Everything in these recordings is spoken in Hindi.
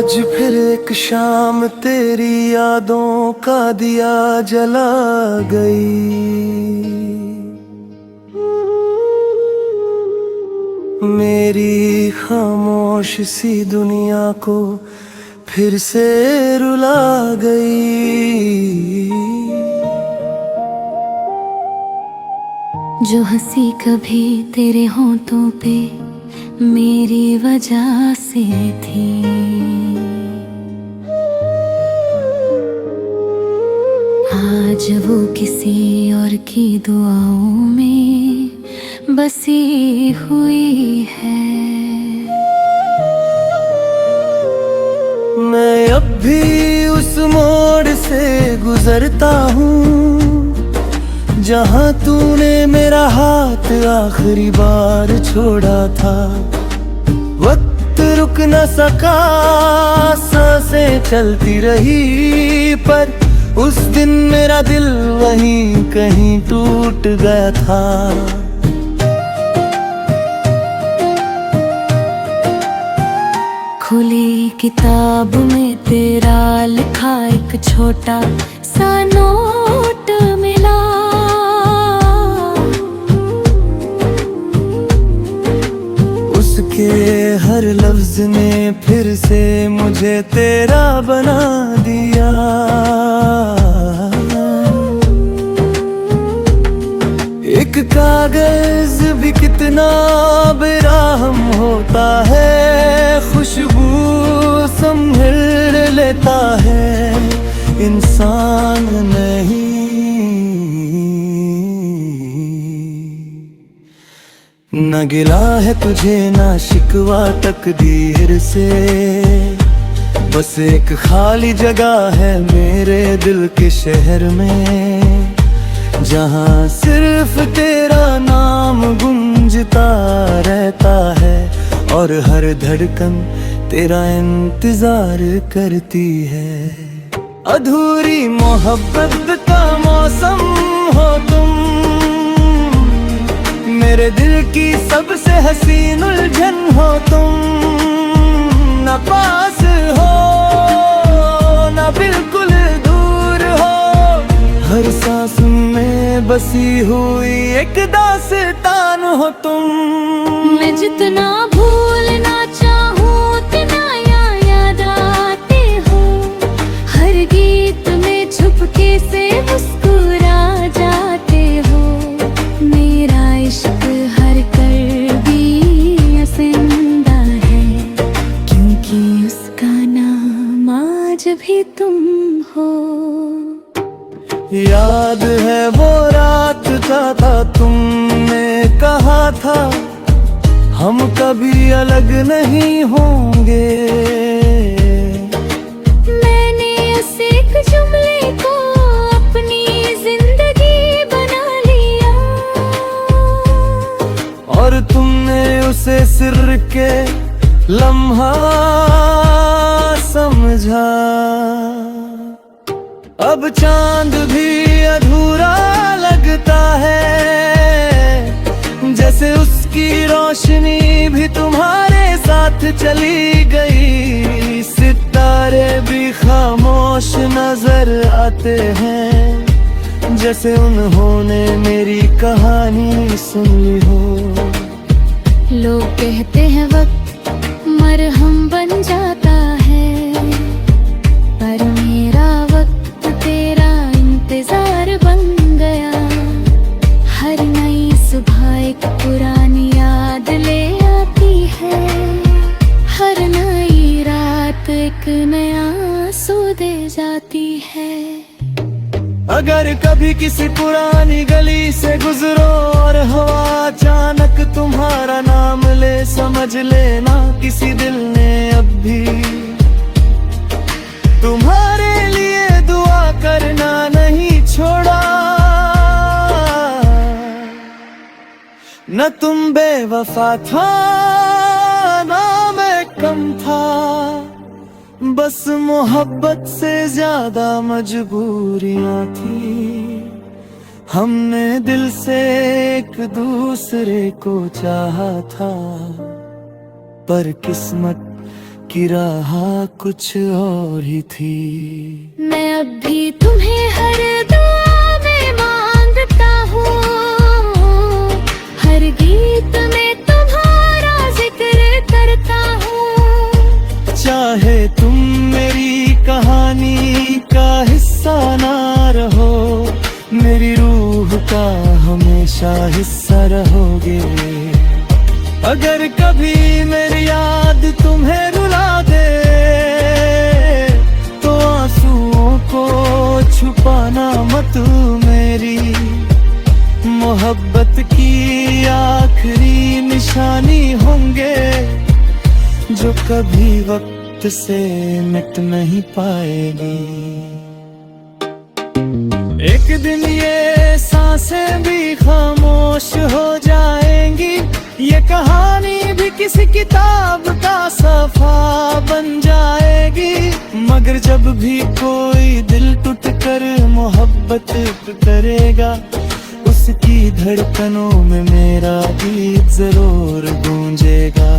आज फिर एक शाम तेरी यादों का दिया जला गई। मेरी खामोश सी दुनिया को फिर से रुला गई। जो हंसी कभी तेरे होंठों पे मेरी वजह से थी, आज वो किसी और की दुआओं में बसी हुई है। मैं अब भी उस मोड़ से गुजरता हूँ जहाँ तूने मेरा हाथ आखिरी बार छोड़ा था। वक्त रुक न सका, सांसें चलती रही, पर उस दिन मेरा दिल वहीं कहीं टूट गया था। खुली किताब में तेरा लिखा एक छोटा सा नोट मिला। उसके हर लफ्ज ने फिर से मुझे तेरा बना दिया। एक कागज भी कितना बेरहम होता है, खुशबू संभल लेता है, इंसान नहीं। न गिला है तुझे ना शिकवा तकदीर से, बस एक खाली जगह है मेरे दिल के शहर में, जहाँ सिर्फ तेरा नाम गूंजता रहता है और हर धड़कन तेरा इंतजार करती है। अधूरी मोहब्बत का मौसम हो तुम, मेरे दिल की सबसे हसीन उलझन हो तुम। न पास हो न बिल्कुल दूर हो, हर सांस में बसी हुई एक दास्तान हो तुम। मैं जितना भूलना चाहूँ उतना याद आते हो, हर गीत में चुपके से मुस्कुरा जाते हो। मेरा इश्क हर करीबी जिंदा है, क्योंकि उसका नाम आज भी तुम हो। याद है वो रात था तुमने कहा था हम कभी अलग नहीं होंगे। मैंने उस एक जुमले को अपनी जिंदगी बना लिया, और तुमने उसे सिर के लम्हा समझा। अब चांद भी अधूरा लगता है, जैसे उसकी रोशनी भी तुम्हारे साथ चली गई। सितारे भी खामोश नजर आते हैं, जैसे उन्होंने मेरी कहानी सुन ली हो। लोग कहते हैं वक्त मरहम बन जाता है, पर मेरा वक्त तेरा इंतजार बन गया। हर नई सुबह एक पुरानी याद ले आती है, हर नई रात एक नया आंसू दे जाती है। अगर कभी किसी पुरानी गली से गुजरो और हवा अचानक तुम्हारा नाम ले, समझ लेना किसी दिल ने अब भी तुम्हारे लिए दुआ करना नहीं छोड़ा। न तुम बेवफा था ना मैं कम था, बस मोहब्बत से ज्यादा मजबूरियां थी। हमने दिल से एक दूसरे को चाहा था, पर किस्मत कि राह कुछ और ही थी। मैं अब भी तुम्हें हर दुआ में मांगता हूँ, हर गीत में तुम्हारा जिक्र करता हूँ। चाहे तुम मेरी कहानी का हिस्सा ना रहो, मेरी रूह का हमेशा हिस्सा रहोगे। अगर कभी मेरी याद तुम्हें रुला दे, तो आंसुओं को छुपाना मत मेरी। मोहब्बत की आखिरी निशानी होंगे, जो कभी वक्त से मिट नहीं पाएगी। एक दिन ये सांसें भी खामोश हो जाएंगी, ये कहानी भी किसी किताब का सफा बन जाएगी। मगर जब भी कोई दिल टूट कर मोहब्बत करेगा, उसकी धड़कनों में मेरा गीत जरूर गूंजेगा।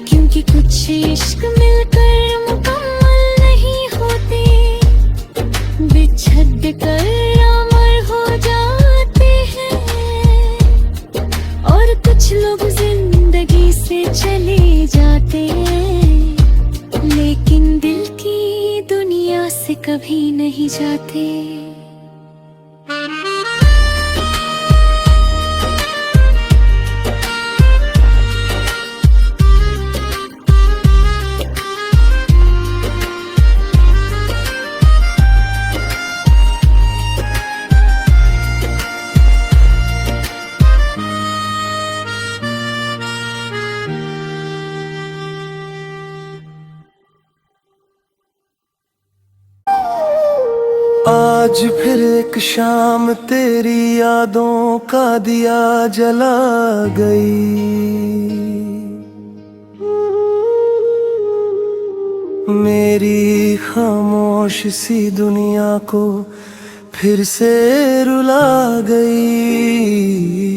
क्योंकि कुछ इश्क मिलकर मुकम्मल नहीं होते, बिछड़ कर अमर हो जाते हैं। और कुछ लोग जिंदगी से चले जाते हैं, लेकिन दिल की दुनिया से कभी नहीं जाते। आज फिर एक शाम तेरी यादों का दिया जला गई। मेरी खामोश सी दुनिया को फिर से रुला गई।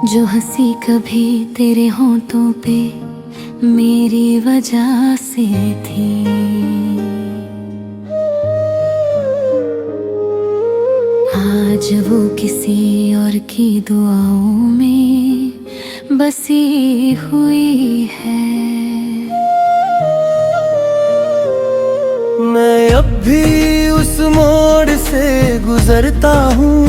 जो हंसी कभी तेरे होंठों पे मेरी वजह से थी, आज वो किसी और की दुआओं में बसी हुई है। मैं अब भी उस मोड़ से गुजरता हूँ,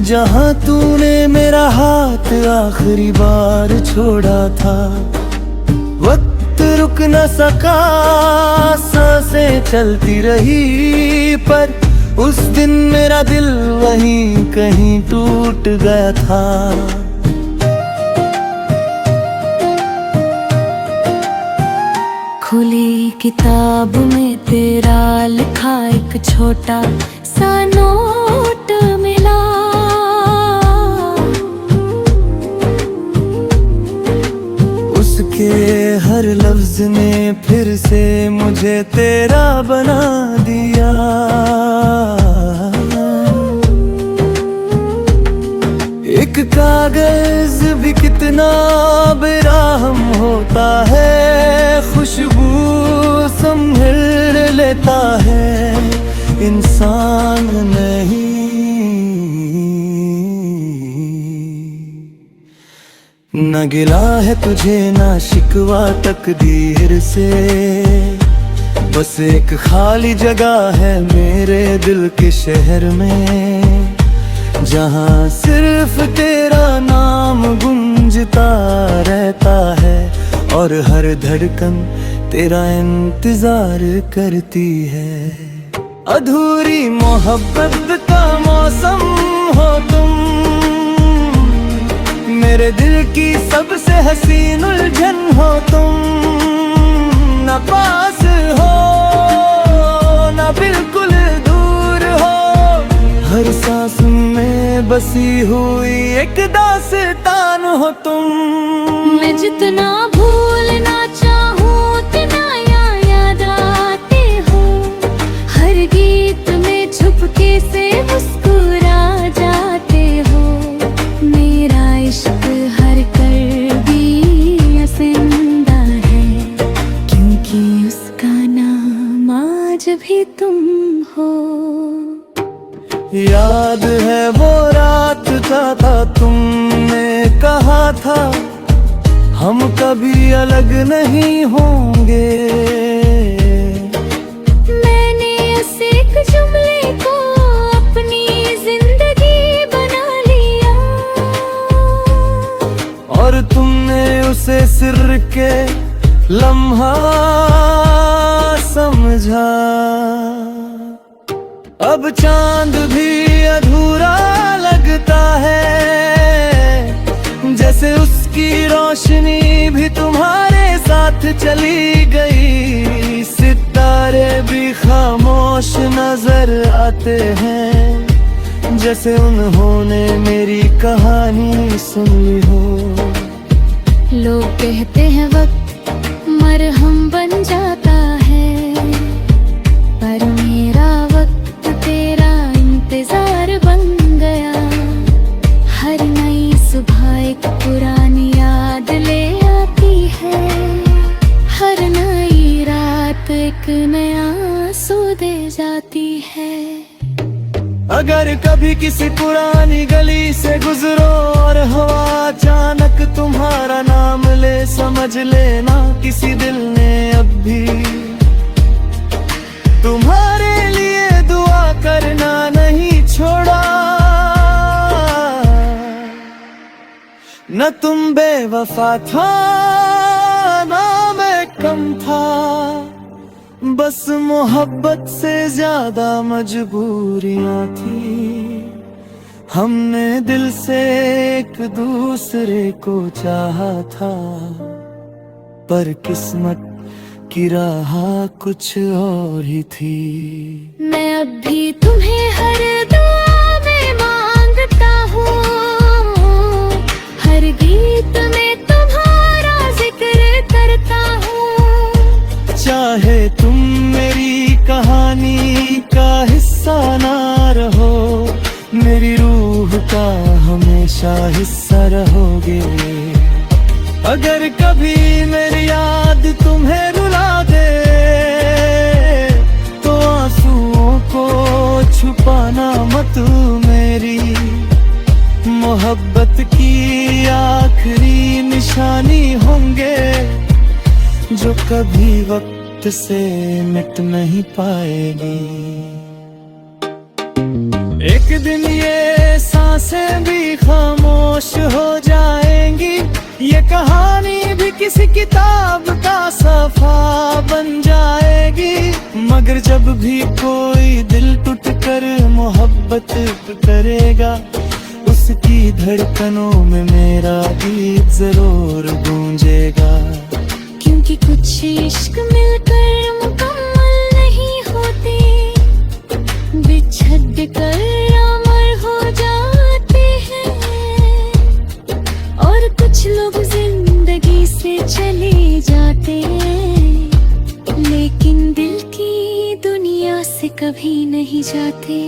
जहाँ तूने मेरा हाथ आखिरी बार छोड़ा था। वक्त रुक न सका, सांसें चलती रही, पर उस दिन मेरा दिल वहीं कहीं टूट गया था। खुली किताब में तेरा लिखा एक छोटा सा नोट मिला। उसके हर लफ्ज ने फिर से मुझे तेरा बना दिया। एक कागज भी कितना बेरहम होता है, खुशबू संभल लेता है, इंसान नहीं। न गिला है तुझे ना शिकवा तकदीर से, बस एक खाली जगह है मेरे दिल के शहर में, जहाँ सिर्फ तेरा नाम गूंजता रहता है और हर धड़कन तेरा इंतजार करती है। अधूरी मोहब्बत का मौसम हो तुम, मेरे दिल की सबसे हसीन उलझन हो तुम। न पास हो न बिल्कुल दूर हो, हर सांस में बसी हुई एक दास्तान हो तुम। मैं जितना भूलना चाहूँ उतना याद आते हो, हर गीत में छुपके से मुस्कुरा जाते हो। मेरा इश्क हर कर याद है वो रात का था, तुमने कहा था हम कभी अलग नहीं होंगे। मैंने उस एक जुमले को अपनी जिंदगी बना लिया, और तुमने उसे सिर के लम्हा समझा। अब चांद भी अधूरा लगता है, जैसे उसकी रोशनी भी तुम्हारे साथ चली गई। सितारे भी खामोश नजर आते हैं, जैसे उन्होंने मेरी कहानी सुन ली हो। लोग कहते हैं वक्त मरहम बन जाता है, पर मेरा वक्त तेरा इंतजार बन गया। हर नई सुबह एक पुरानी याद ले आती है, हर नई रात एक नया आंसू दे जाती है। अगर कभी किसी पुरानी गली से गुजरो और हवा अचानक तुम्हारा नाम ले, समझ लेना किसी दिल ने अब भी तुम्हारे लिए दुआ करना नहीं छोड़ा। न तुम बेवफा था, ना मैं कम था, बस मोहब्बत से ज्यादा मजबूरियां थी। हमने दिल से एक दूसरे को चाहा था, पर किस्मत की राह कुछ और ही थी। मैं अब भी तुम्हें हर दुआ में मांगता हूँ, हर गीत में तुम्हारा जिक्र करता हूँ। चाहे तुम मेरी कहानी का हिस्सा ना रहो, मेरी रूह का हमेशा हिस्सा रहोगे। अगर कभी मेरी याद तुम्हें रुला दे, तो आंसुओं को छुपाना मत। मेरी मोहब्बत की आखिरी निशानी होंगे, जो कभी वक्त से मिट नहीं पाएगी। एक दिन ये सांसें भी खामोश हो जाएंगी, ये कहानी भी किसी किताब का सफा बन जाएगी। मगर जब भी कोई दिल टूट कर मोहब्बत करेगा, उसकी धड़कनों में मेरा गीत जरूर गूंजेगा। क्योंकि कुछ इश्क मिलकर मुकम्मल नहीं होते, बिछड़ कर अमर हो जाते हैं। और कुछ लोग जिंदगी से चले जाते, लेकिन दिल की दुनिया से कभी नहीं जाते।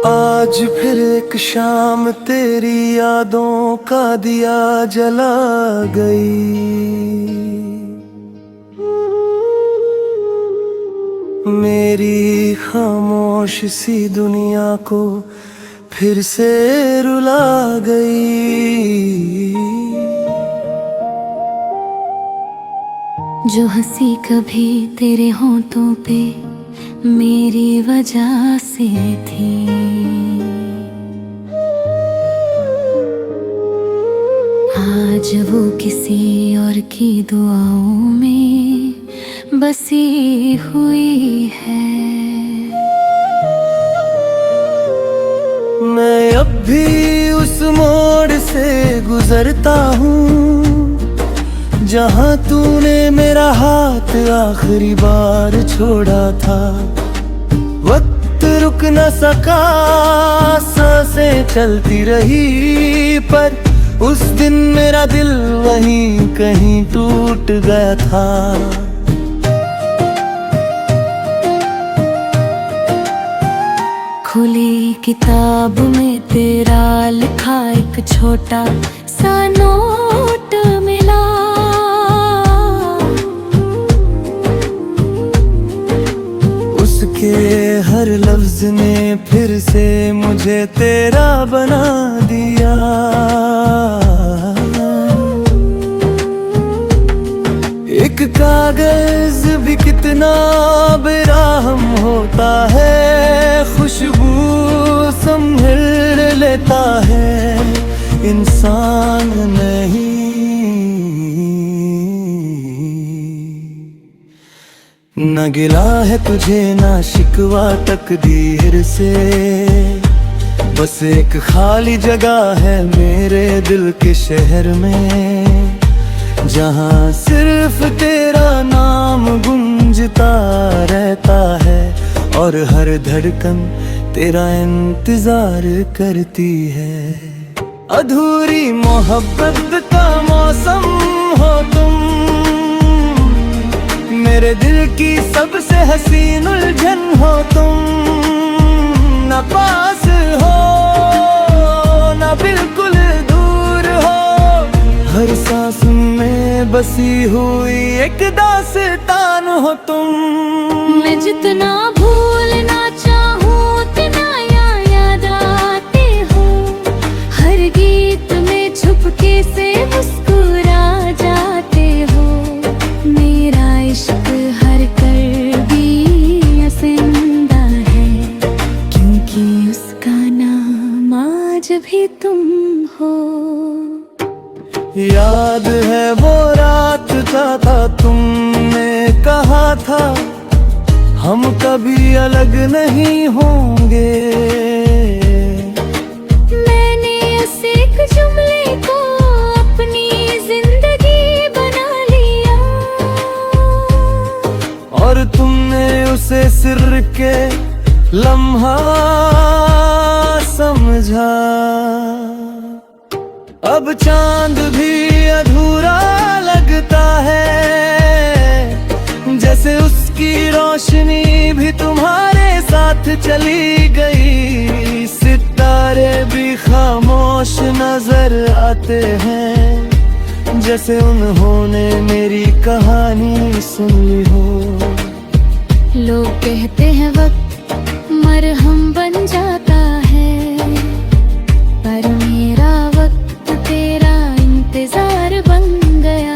आज फिर एक शाम तेरी यादों का दिया जला गई। मेरी खामोश सी दुनिया को फिर से रुला गई। जो हंसी कभी तेरे होंठों पे मेरी वजह से थी, आज वो किसी और की दुआओं में बसी हुई है। मैं अब भी उस मोड़ से गुजरता हूँ, जहाँ तूने मेरा हाथ आखिरी बार छोड़ा था। वक्त वक्त रुक न सका, सांसें चलती रही, पर उस दिन मेरा दिल वहीं कहीं टूट गया था। खुली किताब में तेरा लिखा एक छोटा सा नोट मिला, उसके हर लफ्ज ने फिर से मुझे तेरा बना दिया। एक कागज भी कितना बेरहम होता है, खुशबू संभल लेता है, इंसान नहीं। न गिला है तुझे ना शिकवा तकदीर से, बस एक खाली जगह है मेरे दिल के शहर में, जहाँ सिर्फ तेरा नाम गूंजता रहता है और हर धड़कन तेरा इंतजार करती है। अधूरी मोहब्बत का मौसम हो तुम, मेरे दिल की सबसे हसीन उलझन हो तुम। न पास हो न बिल्कुल दूर हो, हर सांस में बसी हुई एक दास्तान हो तुम। मैं जितना भूलना चाहूँ उतना याद आते हो, हर गीत में छुपके से मुस्कुरा जाते हो। मेरा इश्क हर कर्बी जिंदा है, क्योंकि उसका नाम आज भी तुम हो। याद है वो रात था तुमने कहा था, हम कभी अलग नहीं होंगे। मैंने उस एक जुमले को अपनी जिंदगी बना लिया, और तुमने उसे सिर के लम्हा समझा। अब चांद भी अधूरा लगता है, जैसे उसकी रोशनी भी तुम्हारे साथ चली गई। सितारे भी खामोश नजर आते हैं, जैसे उन्होंने मेरी कहानी सुन ली हो। लोग कहते हैं वक्त मरहम बन जाता है, पर मेरा वक्त तेरा इंतजार बन गया।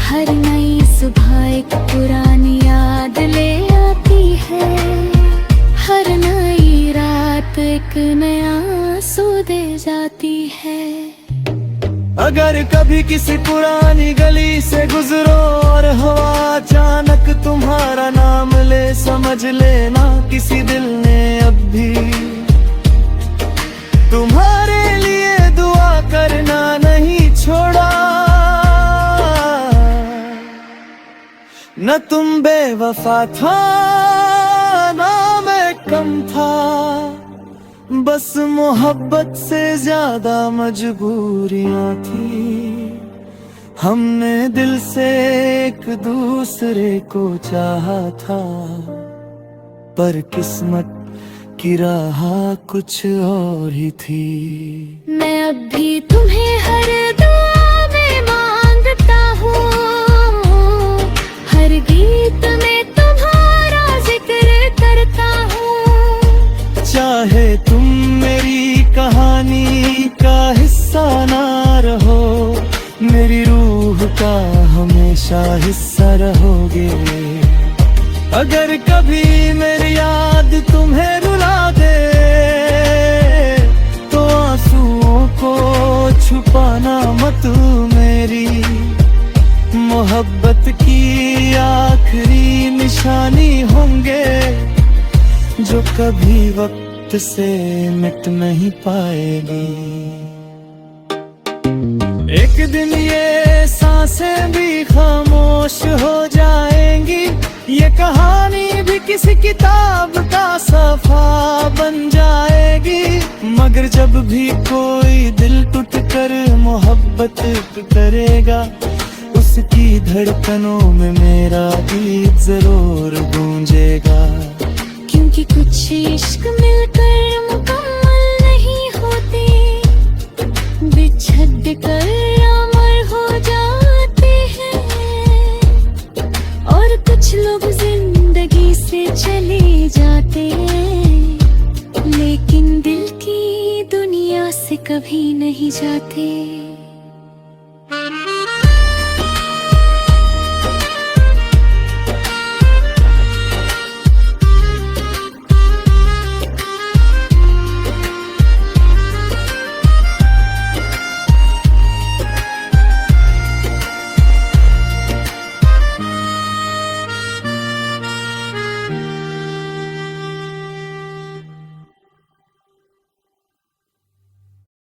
हर नई सुबह एक पुरानी याद ले आती है, हर नई रात एक नया आंसू दे जाती है। अगर कभी किसी पुरानी गली से गुजरो और हवा अचानक तुम्हारा नाम ले, समझ लेना किसी दिल ने अब भी तुम्हारे लिए दुआ करना नहीं छोड़ा। न तुम बेवफा था ना मैं कम था, बस मोहब्बत से ज्यादा मजबूरियां थी। हमने दिल से एक दूसरे को चाहा था, पर किस्मत की राह कुछ और ही थी। मैं अब भी तुम्हें हर दुआ में मांगता हूँ, हर गीत में तुम्हारा जिक्र करता हूँ। चाहे तुम मेरी कहानी का हिस्सा ना रहो, मेरी रूह का हमेशा हिस्सा रहोगे। अगर कभी मेरी याद तुम्हें रुला दे, तो आंसुओं को छुपाना मत मेरी। मोहब्बत की आखिरी निशानी होंगे, जो कभी वक्त से मिट नहीं पाएगी। एक दिन ये सांसें भी खामोश हो जाएंगी, ये कहानी भी किसी किताब का सफा बन जाएगी। मगर जब भी कोई दिल टूट कर मोहब्बत करेगा, उसकी धड़कनों में मेरा गीत जरूर गूंजेगा। क्योंकि कुछ इश्क मिलकर मुकम्मल नहीं होते, बिछड़ कर